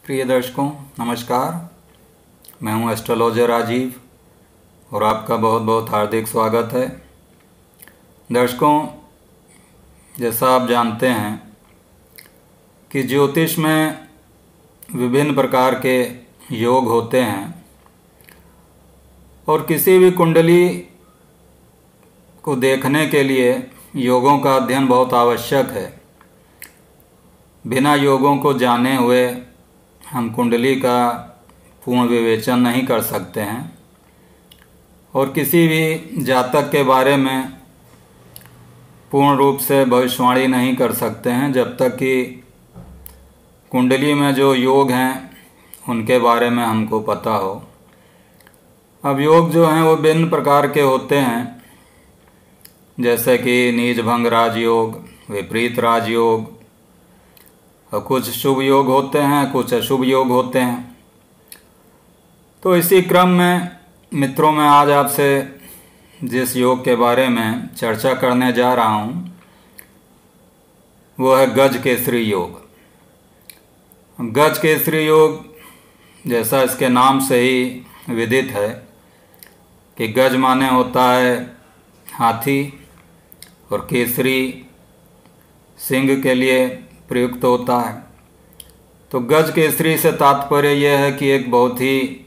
प्रिय दर्शकों नमस्कार। मैं हूं एस्ट्रोलॉजर राजीव और आपका बहुत बहुत हार्दिक स्वागत है। दर्शकों, जैसा आप जानते हैं कि ज्योतिष में विभिन्न प्रकार के योग होते हैं और किसी भी कुंडली को देखने के लिए योगों का अध्ययन बहुत आवश्यक है। बिना योगों को जाने हुए हम कुंडली का पूर्ण विवेचन नहीं कर सकते हैं और किसी भी जातक के बारे में पूर्ण रूप से भविष्यवाणी नहीं कर सकते हैं जब तक कि कुंडली में जो योग हैं उनके बारे में हमको पता हो। अब योग जो हैं वो भिन्न प्रकार के होते हैं, जैसे कि नीच भंग राजयोग, विपरीत राजयोग, और कुछ शुभ योग होते हैं, कुछ अशुभ योग होते हैं। तो इसी क्रम में मित्रों, मैं आज आपसे जिस योग के बारे में चर्चा करने जा रहा हूँ वो है गज केसरी योग। गज केसरी योग, जैसा इसके नाम से ही विदित है कि गज माने होता है हाथी और केसरी सिंह के लिए प्रयुक्त होता है। तो गज केसरी से तात्पर्य यह है कि एक बहुत ही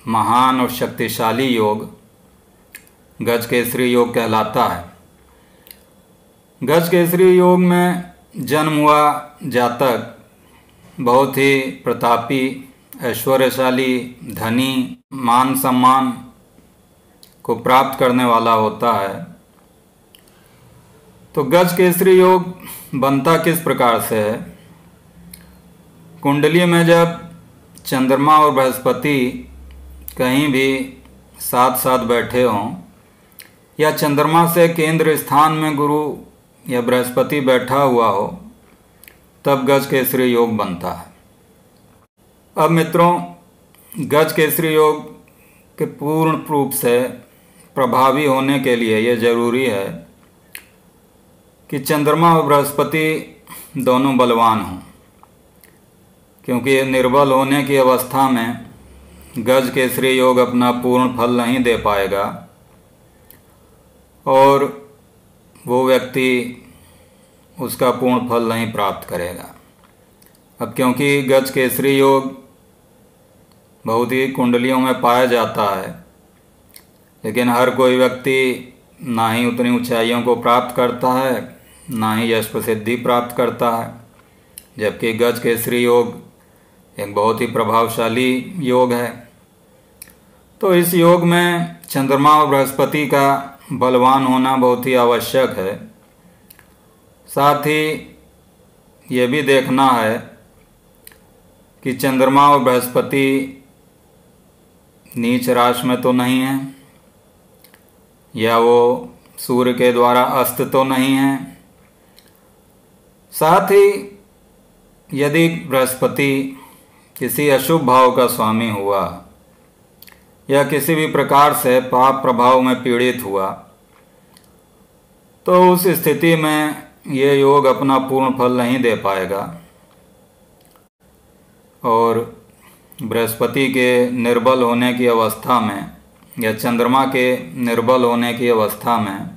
महान और शक्तिशाली योग गज केसरी योग कहलाता है। गज केसरी योग में जन्म हुआ जातक बहुत ही प्रतापी, ऐश्वर्यशाली, धनी, मान सम्मान को प्राप्त करने वाला होता है। तो गज केसरी योग बनता किस प्रकार से है? कुंडली में जब चंद्रमा और बृहस्पति कहीं भी साथ साथ बैठे हों या चंद्रमा से केंद्र स्थान में गुरु या बृहस्पति बैठा हुआ हो, तब गज केसरी योग बनता है। अब मित्रों, गज केसरी योग के पूर्ण रूप से प्रभावी होने के लिए ये जरूरी है कि चंद्रमा और बृहस्पति दोनों बलवान हों, क्योंकि निर्बल होने की अवस्था में गज केसरी योग अपना पूर्ण फल नहीं दे पाएगा और वो व्यक्ति उसका पूर्ण फल नहीं प्राप्त करेगा। अब क्योंकि गज केसरी योग बहुत ही कुंडलियों में पाया जाता है, लेकिन हर कोई व्यक्ति ना ही उतनी ऊंचाइयों को प्राप्त करता है, ना ही यश प्रसिद्धि प्राप्त करता है, जबकि गज केसरी योग एक बहुत ही प्रभावशाली योग है। तो इस योग में चंद्रमा और बृहस्पति का बलवान होना बहुत ही आवश्यक है। साथ ही ये भी देखना है कि चंद्रमा और बृहस्पति नीच राशि में तो नहीं है या वो सूर्य के द्वारा अस्त तो नहीं है। साथ ही यदि बृहस्पति किसी अशुभ भाव का स्वामी हुआ या किसी भी प्रकार से पाप प्रभाव में पीड़ित हुआ, तो उस स्थिति में ये योग अपना पूर्ण फल नहीं दे पाएगा और बृहस्पति के निर्बल होने की अवस्था में या चंद्रमा के निर्बल होने की अवस्था में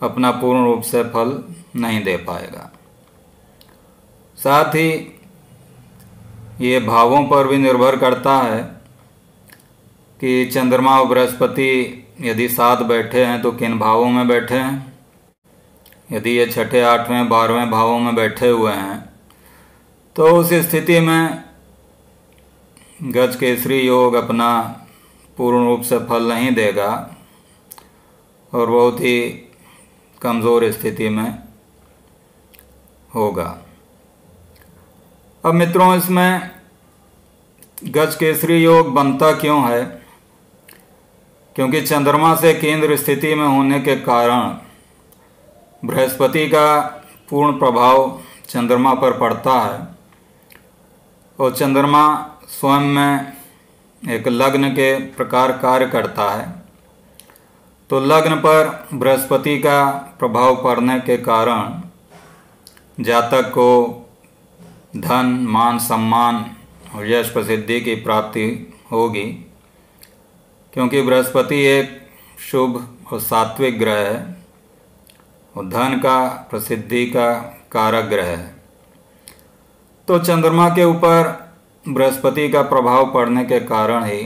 अपना पूर्ण रूप से फल नहीं दे पाएगा। साथ ही ये भावों पर भी निर्भर करता है कि चंद्रमा और बृहस्पति यदि साथ बैठे हैं तो किन भावों में बैठे हैं। यदि ये छठे, आठवें, 12वें भावों में बैठे हुए हैं तो उस स्थिति में गज केसरी योग अपना पूर्ण रूप से फल नहीं देगा और बहुत ही कमज़ोर स्थिति में होगा। अब मित्रों, इसमें गज केसरी योग बनता क्यों है? क्योंकि चंद्रमा से केंद्र स्थिति में होने के कारण बृहस्पति का पूर्ण प्रभाव चंद्रमा पर पड़ता है और चंद्रमा स्वयं में एक लग्न के प्रकार कार्य करता है। तो लग्न पर बृहस्पति का प्रभाव पड़ने के कारण जातक को धन, मान, सम्मान और यश प्रसिद्धि की प्राप्ति होगी, क्योंकि बृहस्पति एक शुभ और सात्विक ग्रह है और धन का, प्रसिद्धि का कारक ग्रह है। तो चंद्रमा के ऊपर बृहस्पति का प्रभाव पड़ने के कारण ही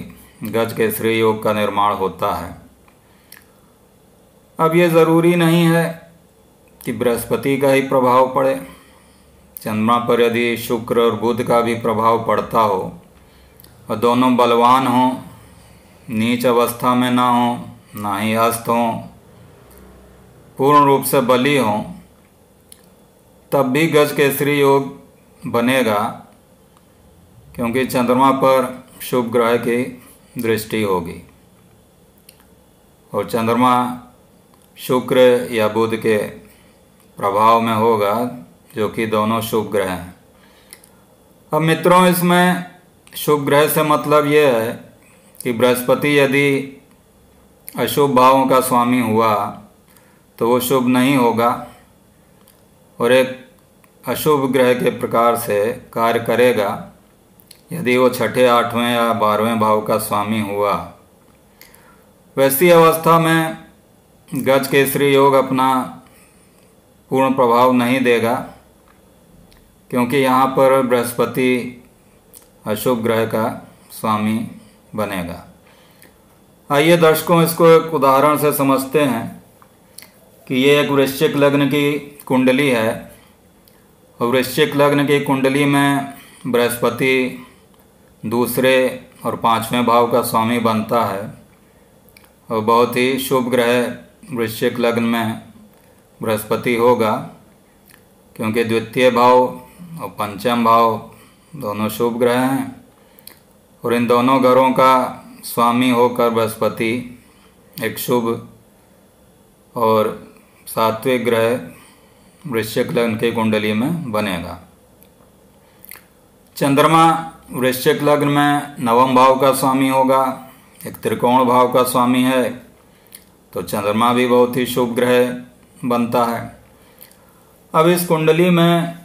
गज केसरी योग का निर्माण होता है। अब ये ज़रूरी नहीं है कि बृहस्पति का ही प्रभाव पड़े। चंद्रमा पर यदि शुक्र और बुध का भी प्रभाव पड़ता हो और दोनों बलवान हों, नीच अवस्था में ना हो, ना ही अस्त हों, पूर्ण रूप से बली हों, तब भी गज केसरी योग बनेगा, क्योंकि चंद्रमा पर शुभ ग्रह की दृष्टि होगी और चंद्रमा शुक्र या बुध के प्रभाव में होगा, जो कि दोनों शुभ ग्रह हैं। अब मित्रों, इसमें शुभ ग्रह से मतलब यह है कि बृहस्पति यदि अशुभ भावों का स्वामी हुआ तो वो शुभ नहीं होगा और एक अशुभ ग्रह के प्रकार से कार्य करेगा यदि वो छठे, आठवें या 12वें भाव का स्वामी हुआ। वैसी अवस्था में गज केसरी योग अपना पूर्ण प्रभाव नहीं देगा, क्योंकि यहाँ पर बृहस्पति अशुभ ग्रह का स्वामी बनेगा। आइए दर्शकों, इसको एक उदाहरण से समझते हैं कि ये एक वृश्चिक लग्न की कुंडली है और वृश्चिक लग्न की कुंडली में बृहस्पति दूसरे और 5वें भाव का स्वामी बनता है और बहुत ही शुभ ग्रह वृश्चिक लग्न में बृहस्पति होगा, क्योंकि द्वितीय भाव और पंचम भाव दोनों शुभ ग्रह हैं और इन दोनों घरों का स्वामी होकर बृहस्पति एक शुभ और सात्विक ग्रह वृश्चिक लग्न की कुंडली में बनेगा। चंद्रमा वृश्चिक लग्न में 9वें भाव का स्वामी होगा, एक त्रिकोण भाव का स्वामी है, तो चंद्रमा भी बहुत ही शुभ ग्रह बनता है। अब इस कुंडली में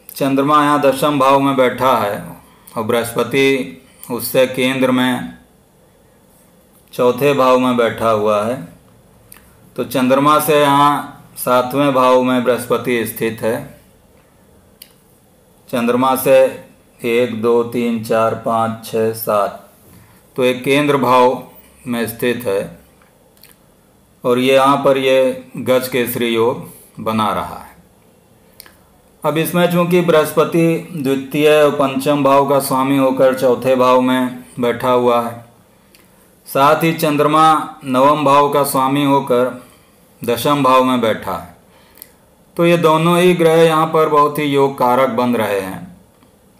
चंद्रमा यहाँ 10वें भाव में बैठा है और बृहस्पति उससे केंद्र में 4थे भाव में बैठा हुआ है, तो चंद्रमा से यहाँ 7वें भाव में बृहस्पति स्थित है। चंद्रमा से 1, 2, 3, 4, 5, 6, 7, तो एक केंद्र भाव में स्थित है और ये यहाँ पर ये गज केसरी योग बना रहा है। अब इसमें चूंकि बृहस्पति द्वितीय और पंचम भाव का स्वामी होकर 4थे भाव में बैठा हुआ है, साथ ही चंद्रमा 9वें भाव का स्वामी होकर 10वें भाव में बैठा है, तो ये दोनों ही ग्रह यहाँ पर बहुत ही योग कारक बन रहे हैं,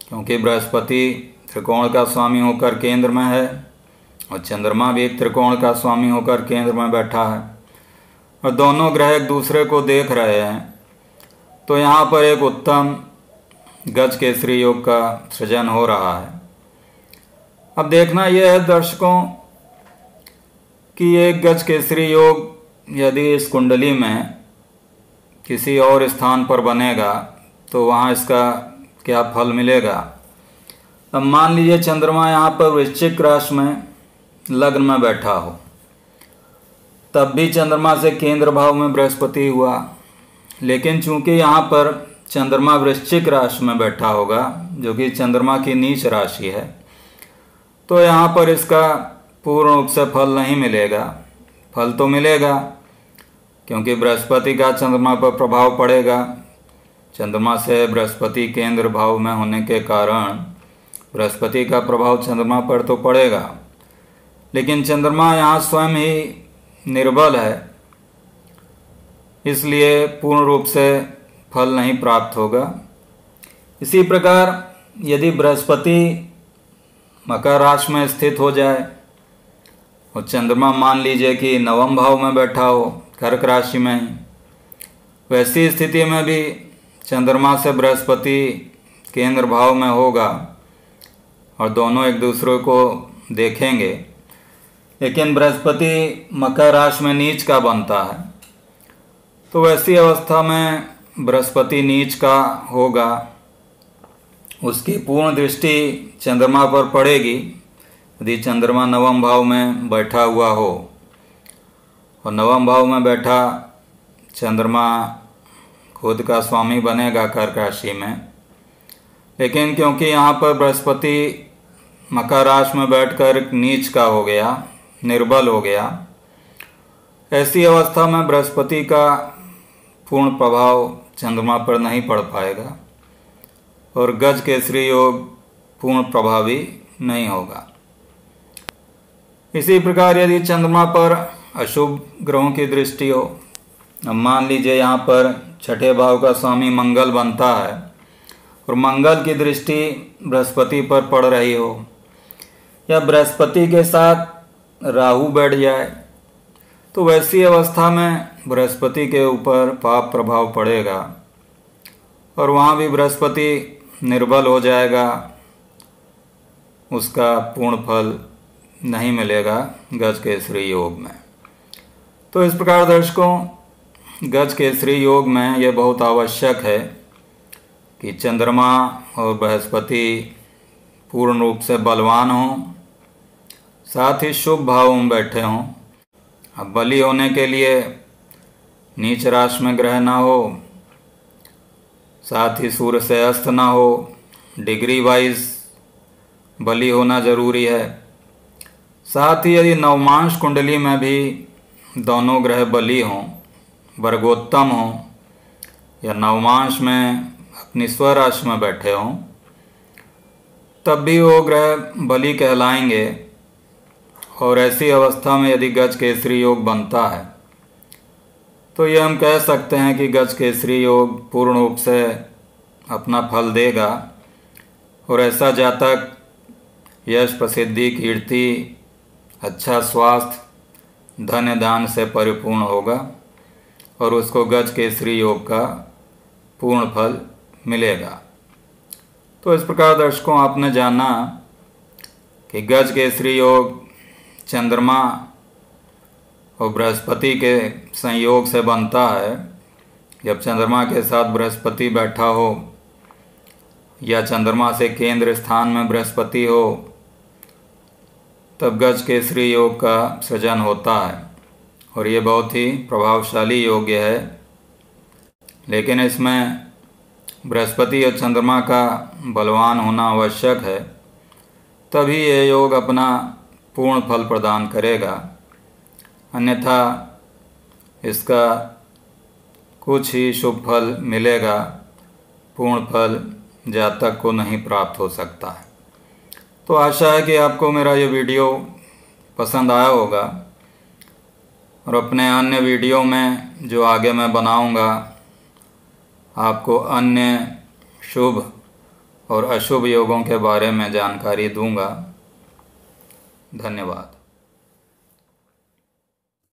क्योंकि बृहस्पति त्रिकोण का स्वामी होकर केंद्र में है और चंद्रमा भी एक त्रिकोण का स्वामी होकर केंद्र में बैठा है और दोनों ग्रह एक दूसरे को देख रहे हैं, तो यहाँ पर एक उत्तम गज केसरी योग का सृजन हो रहा है। अब देखना यह है दर्शकों कि ये गज केसरी योग यदि इस कुंडली में किसी और स्थान पर बनेगा तो वहाँ इसका क्या फल मिलेगा। अब मान लीजिए चंद्रमा यहाँ पर वृश्चिक राशि में लग्न में बैठा हो, तब भी चंद्रमा से केंद्र भाव में बृहस्पति हुआ, लेकिन चूंकि यहाँ पर चंद्रमा वृश्चिक राशि में बैठा होगा जो कि चंद्रमा की नीच राशि है, तो यहाँ पर इसका पूर्ण रूप से फल नहीं मिलेगा। फल तो मिलेगा क्योंकि बृहस्पति का चंद्रमा पर प्रभाव पड़ेगा। चंद्रमा से बृहस्पति केंद्र भाव में होने के कारण बृहस्पति का प्रभाव चंद्रमा पर तो पड़ेगा, लेकिन चंद्रमा यहाँ स्वयं ही निर्बल है, इसलिए पूर्ण रूप से फल नहीं प्राप्त होगा। इसी प्रकार यदि बृहस्पति मकर राशि में स्थित हो जाए और चंद्रमा मान लीजिए कि 9वें भाव में बैठा हो कर्क राशि में ही, वैसी स्थिति में भी चंद्रमा से बृहस्पति केंद्र भाव में होगा और दोनों एक दूसरे को देखेंगे, लेकिन बृहस्पति मकर राशि में नीच का बनता है, तो वैसी अवस्था में बृहस्पति नीच का होगा उसकी पूर्ण दृष्टि चंद्रमा पर पड़ेगी यदि चंद्रमा नवम भाव में बैठा हुआ हो। और नवम भाव में बैठा चंद्रमा खुद का स्वामी बनेगा कर्क राशि में, लेकिन क्योंकि यहाँ पर बृहस्पति मकर राशि में बैठकर नीच का हो गया, निर्बल हो गया, ऐसी अवस्था में बृहस्पति का पूर्ण प्रभाव चंद्रमा पर नहीं पड़ पाएगा और गज केसरी योग पूर्ण प्रभावी नहीं होगा। इसी प्रकार यदि चंद्रमा पर अशुभ ग्रहों की दृष्टि हो, अब मान लीजिए यहाँ पर छठे भाव का स्वामी मंगल बनता है और मंगल की दृष्टि बृहस्पति पर पड़ रही हो, या बृहस्पति के साथ राहु बैठ जाए, तो वैसी अवस्था में बृहस्पति के ऊपर पाप प्रभाव पड़ेगा और वहाँ भी बृहस्पति निर्बल हो जाएगा, उसका पूर्ण फल नहीं मिलेगा गज केसरी योग में। तो इस प्रकार दर्शकों, गज केसरी योग में यह बहुत आवश्यक है कि चंद्रमा और बृहस्पति पूर्ण रूप से बलवान हों, साथ ही शुभ भावों में बैठे हों। अब बली होने के लिए नीच राशि में ग्रह ना हो, साथ ही सूर्य से अस्त ना हो, डिग्री वाइज बली होना जरूरी है। साथ ही यदि नवमांश कुंडली में भी दोनों ग्रह बली हों, वर्गोत्तम हों, या नवमांश में अपनी स्वराशि में बैठे हों, तब भी वो ग्रह बली कहलाएंगे। और ऐसी अवस्था में यदि गज केसरी योग बनता है तो ये हम कह सकते हैं कि गज केसरी योग पूर्ण रूप से अपना फल देगा और ऐसा जातक यश, प्रसिद्धि, कीर्ति, अच्छा स्वास्थ्य, धन्य दान से परिपूर्ण होगा और उसको गज केसरी योग का पूर्ण फल मिलेगा। तो इस प्रकार दर्शकों, आपने जाना कि गज केसरी योग चंद्रमा और बृहस्पति के संयोग से बनता है। जब चंद्रमा के साथ बृहस्पति बैठा हो या चंद्रमा से केंद्र स्थान में बृहस्पति हो, तब गज केसरी योग का सृजन होता है और ये बहुत ही प्रभावशाली योग है। लेकिन इसमें बृहस्पति और चंद्रमा का बलवान होना आवश्यक है, तभी ये योग अपना पूर्ण फल प्रदान करेगा, अन्यथा इसका कुछ ही शुभ फल मिलेगा, पूर्ण फल जातक को नहीं प्राप्त हो सकता है। तो आशा है कि आपको मेरा ये वीडियो पसंद आया होगा और अपने अन्य वीडियो में जो आगे मैं बनाऊंगा आपको अन्य शुभ और अशुभ योगों के बारे में जानकारी दूंगा। धन्यवाद।